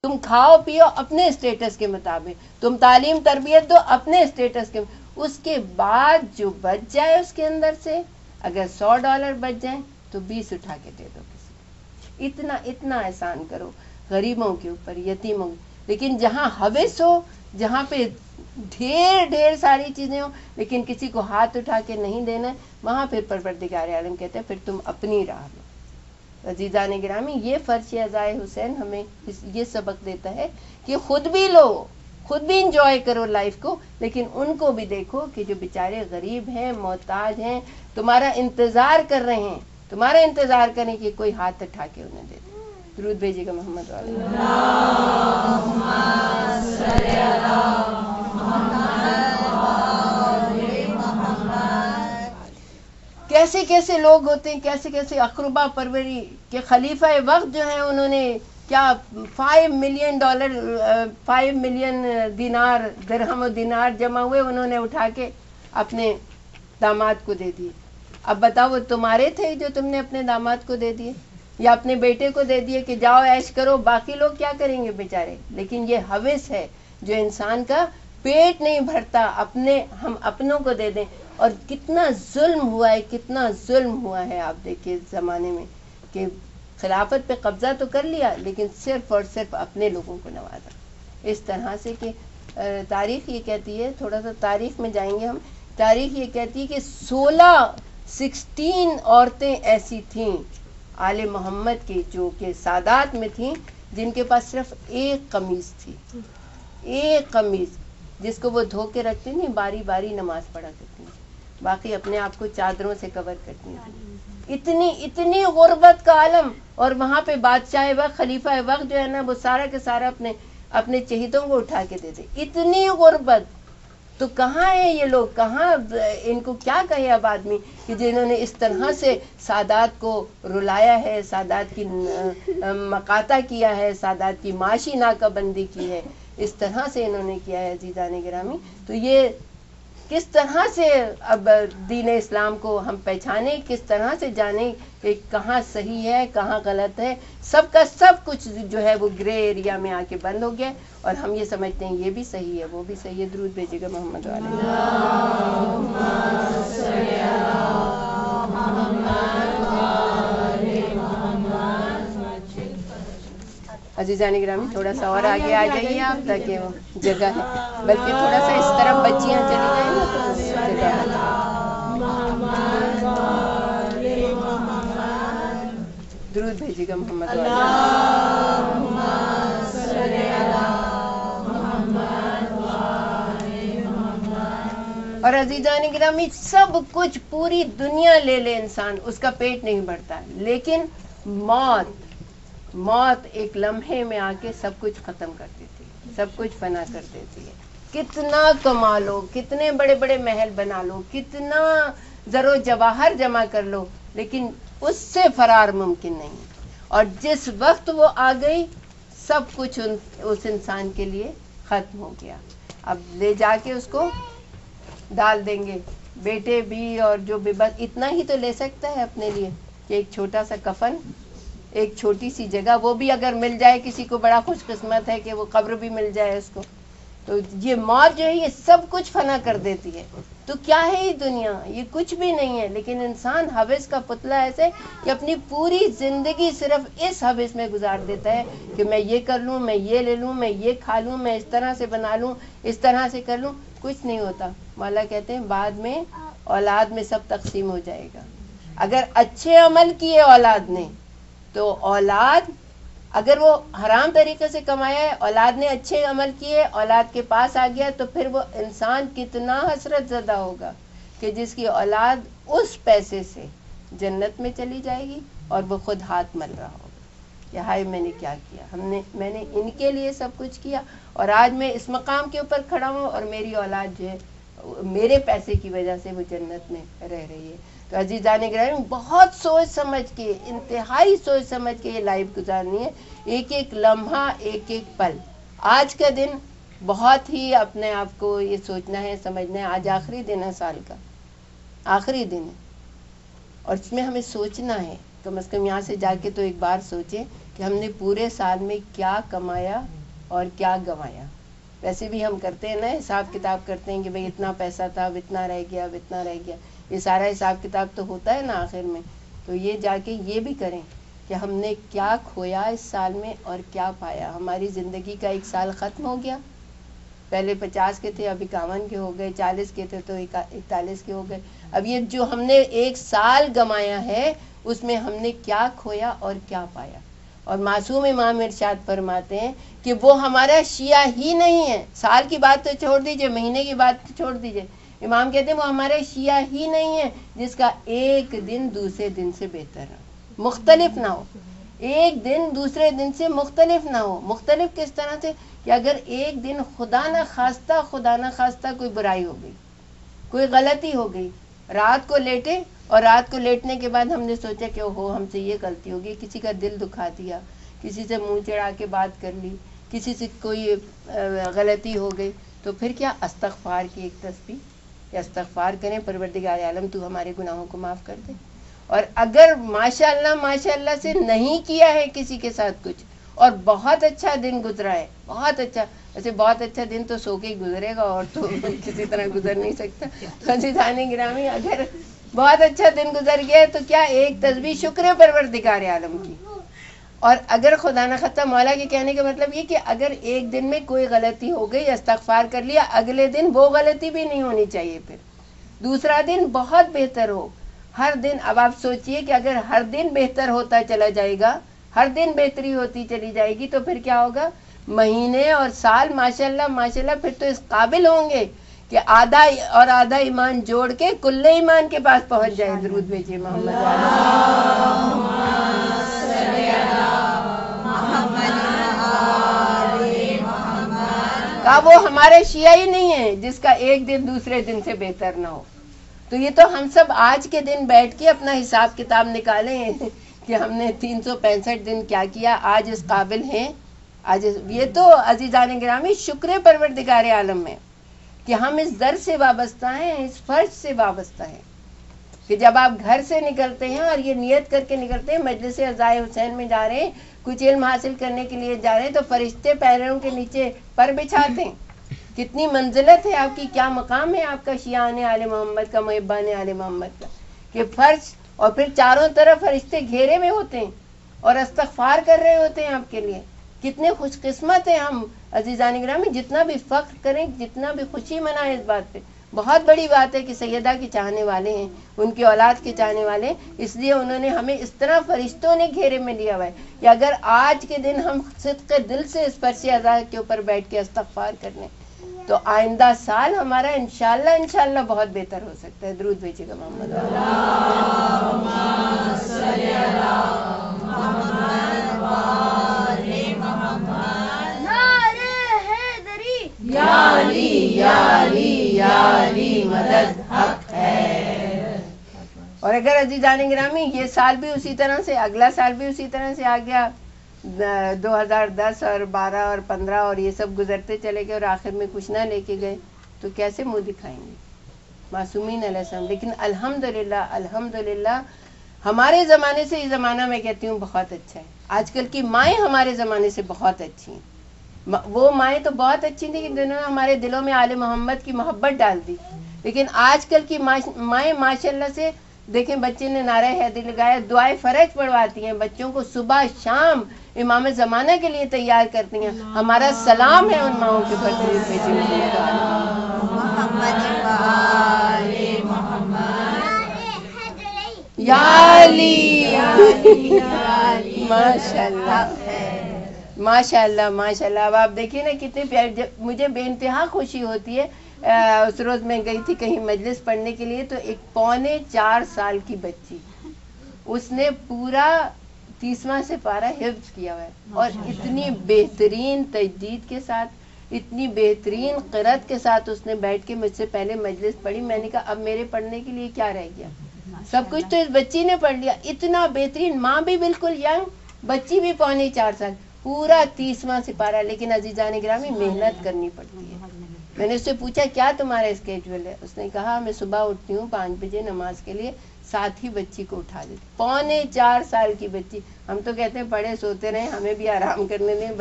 تم کھاؤ پیو اپنے اسٹیٹس کے مطابق, تم تعلیم تربیت دو اپنے اسٹیٹس کے, اس کے بعد جو بچ جائے اس کے اندر سے, اگر $100 بچ جائیں تو 20 اٹھا کے دے دو کسی کو. اتنا احسان کرو غریبوں کے اوپر, یتیموں. لیکن جہاں ہوس ہو, جہاں پہ ڈھیر ساری چیزیں ہوں لیکن کسی کو ہاتھ اٹھا کے نہیں دینا, وہاں پھر پروردگار عالم کہتے ہیں پھر تم اپنی راہ لو. عزیزان گرامی, یہ فرش عزائے حسین ہمیں یہ سبق دیتا ہے کہ خود بھی لو, خود بھی انجوائے کرو لائف کو, لیکن ان کو بھی دیکھو کہ جو بیچارے غریب ہیں, محتاج ہیں, تمہارا انتظار کر رہے ہیں, تمہارا انتظار کریں کہ کوئی ہاتھ اٹھا کے انہیں دے دے. درود بھیجیے گا محمد والے. کیسے کیسے لوگ ہوتے ہیں, کیسے کیسے اقربا پروری کہ خلیفہ وقت جو ہیں انہوں نے کیا $5 ملین دینار, درہم و دینار جمع ہوئے, انہوں نے اٹھا کے اپنے داماد کو دے دیے. اب بتاؤ وہ تمہارے تھے جو تم نے اپنے داماد کو دے دیے, یا اپنے بیٹے کو دے دیے کہ جاؤ عیش کرو, باقی لوگ کیا کریں گے بیچارے. لیکن یہ ہوس ہے جو انسان کا پیٹ نہیں بھرتا, ہم اپنوں کو دے دیں. اور کتنا ظلم ہوا ہے, کتنا ظلم ہوا ہے. آپ دیکھیے اس زمانے میں کہ خلافت پہ قبضہ تو کر لیا لیکن صرف اور صرف اپنے لوگوں کو نوازا اس طرح سے کہ تاریخ یہ کہتی ہے, تھوڑا سا تاریخ میں جائیں گے ہم, تاریخ یہ کہتی ہے کہ 16 عورتیں ایسی تھیں آل محمد کی جو کہ سادات میں تھیں, جن کے پاس صرف ایک قمیض تھی, ایک قمیض جس کو وہ دھو کے رکھتی تھیں, باری باری نماز پڑھا کرتی تھیں, باقی اپنے آپ کو چادروں سے کور کرتی تھیں. اتنی غربت کا عالم, اور وہاں پہ بادشاہ وقت, خلیفہ وقت جو ہے نا, وہ سارا کے سارا اپنے چہیتوں کو اٹھا کے دے دے. اتنی غربت, تو کہاں ہیں یہ لوگ, کہاں ان کو کیا کہے اب آدمی کہ جنہوں نے اس طرح سے سادات کو رلایا ہے, سادات کی مقاطع کیا ہے, سادات کی معاشی ناکہ بندی کی ہے, اس طرح سے انہوں نے کیا ہے. عزیزان گرامی, تو یہ کس طرح سے اب دین اسلام کو ہم پہچانیں, کس طرح سے جانیں کہ کہاں صحیح ہے کہاں غلط ہے. سب کا سب کچھ جو ہے وہ گرے ایریا میں آ کے بند ہو گیا, اور ہم یہ سمجھتے ہیں یہ بھی صحیح ہے وہ بھی صحیح ہے. درود بھیجیے گا محمد والے. عزیزان گرامی, تھوڑا سا اور آگے آ جائیے آپ, تاکہ وہ جگہ ہے, بلکہ تھوڑا سا اس طرف بچیاں چلی جائیں نا تو جگہ ہے. درود بھیجیے گا محمد والے. اور عزیزان گرامی, سب کچھ پوری دنیا لے لے انسان, اس کا پیٹ نہیں بھرتا, لیکن موت ایک لمحے میں آ کے سب کچھ ختم کر دیتی ہے, سب کچھ فنا کر دیتی ہے. کتنا کما لو, کتنے بڑے بڑے محل بنا لو, کتنا زر و جواہر جمع کر لو, لیکن اس سے فرار ممکن نہیں. اور جس وقت وہ آ گئی, سب کچھ اس انسان کے لیے ختم ہو گیا. اب لے جا کے اس کو ڈال دیں گے, بیٹے بھی اور جو بھی, بس اتنا ہی تو لے سکتا ہے اپنے لیے کہ ایک چھوٹا سا کفن, ایک چھوٹی سی جگہ, وہ بھی اگر مل جائے کسی کو بڑا خوش قسمت ہے کہ وہ قبر بھی مل جائے اس کو. تو یہ موت جو ہے یہ سب کچھ فنا کر دیتی ہے. تو کیا ہے یہ دنیا, یہ کچھ بھی نہیں ہے. لیکن انسان ہوس کا پتلا ایسے کہ اپنی پوری زندگی صرف اس ہوس میں گزار دیتا ہے کہ میں یہ کر لوں, میں یہ لے لوں, میں یہ کھا لوں, میں اس طرح سے بنا لوں, اس طرح سے کر لوں. کچھ نہیں ہوتا. مولا کہتے ہیں بعد میں اولاد میں سب تقسیم ہو جائے گا. اگر اچھے عمل کیے اولاد نے, تو اولاد اگر وہ حرام طریقے سے کمایا ہے, اولاد نے اچھے عمل کیے, اولاد کے پاس آ گیا, تو پھر وہ انسان کتنا حسرت زدہ ہوگا کہ جس کی اولاد اس پیسے سے جنت میں چلی جائے گی اور وہ خود ہاتھ مل رہا ہوگا کہ ہائے میں نے کیا کیا, میں نے ان کے لیے سب کچھ کیا, اور آج میں اس مقام کے اوپر کھڑا ہوں, اور میری اولاد جو ہے میرے پیسے کی وجہ سے وہ جنت میں رہ رہی ہے. تو عزیزان گرامی, بہت سوچ سمجھ کے, انتہائی سوچ سمجھ کے یہ لائف گزارنی ہے. ایک ایک لمحہ, ایک ایک پل. آج کا دن بہت ہی اپنے آپ کو یہ سوچنا ہے, سمجھنا ہے, آج آخری دن ہے سال کا, آخری دن ہے, اور اس میں ہمیں سوچنا ہے, کم از کم یہاں سے جا کے تو ایک بار سوچیں کہ ہم نے پورے سال میں کیا کمایا اور کیا گنوایا. ویسے بھی ہم کرتے ہیں نا, حساب کتاب کرتے ہیں کہ بھئی اتنا پیسہ تھا, اب اتنا رہ گیا, اب اتنا رہ گیا. یہ سارا حساب کتاب تو ہوتا ہے نا آخر میں. تو یہ جا کے یہ بھی کریں کہ ہم نے کیا کھویا اس سال میں اور کیا پایا. ہماری زندگی کا ایک سال ختم ہو گیا. پہلے 50 کے تھے, اب 51 کے ہو گئے, 40 کے تھے تو 41 کے ہو گئے. اب یہ جو ہم نے ایک سال گنوایا ہے اس میں ہم نے کیا کھویا اور کیا پایا. اور معصوم امام ارشاد فرماتے ہیں کہ وہ ہمارا شیعہ ہی نہیں ہے. سال کی بات تو چھوڑ دیجئے, مہینے کی بات تو چھوڑ دیجئے, امام کہتے ہیں وہ ہمارے شیعہ ہی نہیں ہے جس کا ایک دن دوسرے دن سے بہتر ہو, مختلف نہ ہو. ایک دن دوسرے دن سے مختلف نہ ہو. مختلف کس طرح سے کہ اگر ایک دن خدا نہ خواستہ کوئی برائی ہو گئی, کوئی غلطی ہو گئی, رات کو لیٹے اور رات کو لیٹنے کے بعد ہم نے سوچا کہ اوہو ہم سے یہ غلطی ہوگی, کسی کا دل دکھا دیا, کسی سے منہ چڑھا کے بات کر لی, کسی سے کوئی غلطی ہو گئی, تو پھر کیا استغفار کی ایک تسبیح کہ استغفار کریں, پروردگار عالم تو ہمارے گناہوں کو معاف کر دے. اور اگر ماشاءاللہ سے نہیں کیا ہے کسی کے ساتھ کچھ اور بہت اچھا دن گزرا ہے, بہت اچھا, ویسے بہت اچھا دن تو سو کے ہی گزرے گا اور تو کسی طرح گزر نہیں سکتا. عزیزان گرامی, اگر بہت اچھا دن گزر گیا ہے تو کیا ایک تسبیح شکر پروردگار عالم کی. اور اگر خدا نہ خواستہ, مولا کے کہنے کا مطلب یہ کہ اگر ایک دن میں کوئی غلطی ہو گئی, استغفار کر لیا, اگلے دن وہ غلطی بھی نہیں ہونی چاہیے, پھر دوسرا دن بہت بہتر ہو. ہر دن, اب آپ سوچئے کہ اگر ہر دن بہتر ہوتا چلا جائے گا, ہر دن بہتری ہوتی چلی جائے گی, تو پھر کیا ہوگا, مہینے اور سال ماشاءاللہ پھر تو اس قابل ہوں گے کہ آدھا اور آدھا ایمان جوڑ کے کل ایمان کے پاس پہنچ جائے. درود بھیجیے محمد کا, وہ ہمارے شیعہ ہی نہیں ہے جس کا ایک دن دوسرے دن سے بہتر نہ ہو. تو یہ تو ہم سب آج کے دن بیٹھ کے اپنا حساب کتاب نکالیں کہ ہم نے 365 دن کیا کیا, آج اس قابل ہیں. آج یہ تو عزیزان گرامی شکر پروردگار عالم میں کہ ہم اس در سے وابستہ ہیں, اس فرض سے وابستہ ہیں کہ جب آپ گھر سے نکلتے ہیں اور یہ نیت کر کے نکلتے ہیں مجلس عزائے حسین میں جا رہے ہیں, کچھ علم حاصل کرنے کے لیے جا رہے ہیں, تو فرشتے پیروں کے نیچے پر بچھاتے ہیں. کتنی منزلت ہے آپ کی, کیا مقام ہے آپ کا شیعان آل محمد کا, محبان آل محمد کا, کہ فرش, اور پھر چاروں طرف فرشتے گھیرے میں ہوتے ہیں اور استغفار کر رہے ہوتے ہیں آپ کے لیے. کتنے خوش قسمت ہیں ہم عزیزان گرامی. جتنا بھی فخر کریں, جتنا بھی خوشی منائیں اس بات پہ, بہت بڑی بات ہے کہ سیدہ کے چاہنے والے ہیں, ان کی اولاد کے چاہنے والے ہیں, اس لیے انہوں نے ہمیں اس طرح فرشتوں نے گھیرے میں لیا ہوا ہے کہ اگر آج کے دن ہم صدق دل سے اس فرش عزا کے اوپر بیٹھ کے استغفار کر لیں تو آئندہ سال ہمارا انشاءاللہ بہت بہتر ہو سکتا ہے. درود بھیجیے گا محمد. مدد حق ہے. اور اگر عزیزان گرامی یہ سال بھی اسی طرح سے, اگلا سال بھی اسی طرح سے آ گیا, 2010 اور 12 اور 15 اور یہ سب گزرتے چلے گئے اور آخر میں کچھ نہ لے کے گئے, تو کیسے منہ دکھائیں گے معصومین علیہ السلام. لیکن الحمدللہ ہمارے زمانے سے یہ زمانہ میں کہتی ہوں بہت اچھا ہے. آج کل کی مائیں ہمارے زمانے سے بہت اچھی ہیں. وہ مائیں تو بہت اچھی تھیں کہ جنہوں نے ہمارے دلوں میں آل محمد کی محبت ڈال دی. لیکن آج کل کی مائیں ماشاءاللہ سے دیکھیں, بچے نے نعرہ حیدری لگایا, دعائے فرج پڑھواتی ہیں, بچوں کو صبح شام امام زمانہ کے لیے تیار کرتی ہیں. ہمارا سلام ہے ان ماؤں کے اوپر. درود بھیجیے یا علی. ماشاءاللہ. اب آپ دیکھیے نا کتنے پیارے, مجھے بے انتہا خوشی ہوتی ہے. اس روز میں گئی تھی کہیں مجلس پڑھنے کے لیے, تو ایک 3.25 سال کی بچی, اس نے پورا 30واں سپارہ حفظ کیا ہوا ہے, اور اتنی بہترین تجدید کے ساتھ, اتنی بہترین قرأت کے ساتھ اس نے بیٹھ کے مجھ سے پہلے مجلس پڑھی. میں نے کہا اب میرے پڑھنے کے لیے کیا رہ گیا, سب کچھ تو اس بچی نے پڑھ لیا. اتنا بہترین, ماں بھی بالکل ینگ, بچی بھی 3.25 سال, پورا 30واں سپارہ. لیکن عزیزان گرامی محنت کرنی پڑتی ہے. میں نے اس سے پوچھا کیا تمہارا اسکیجول ہے, اس نے کہا میں صبح اٹھتی ہوں 5 بجے نماز کے لیے, ساتھ ہی بچی کو اٹھا دیتی. 3.25 سال کی بچی. ہم تو کہتے ہیں پڑے سوتے رہیں, ہمیں بھی آرام کرنے دیں.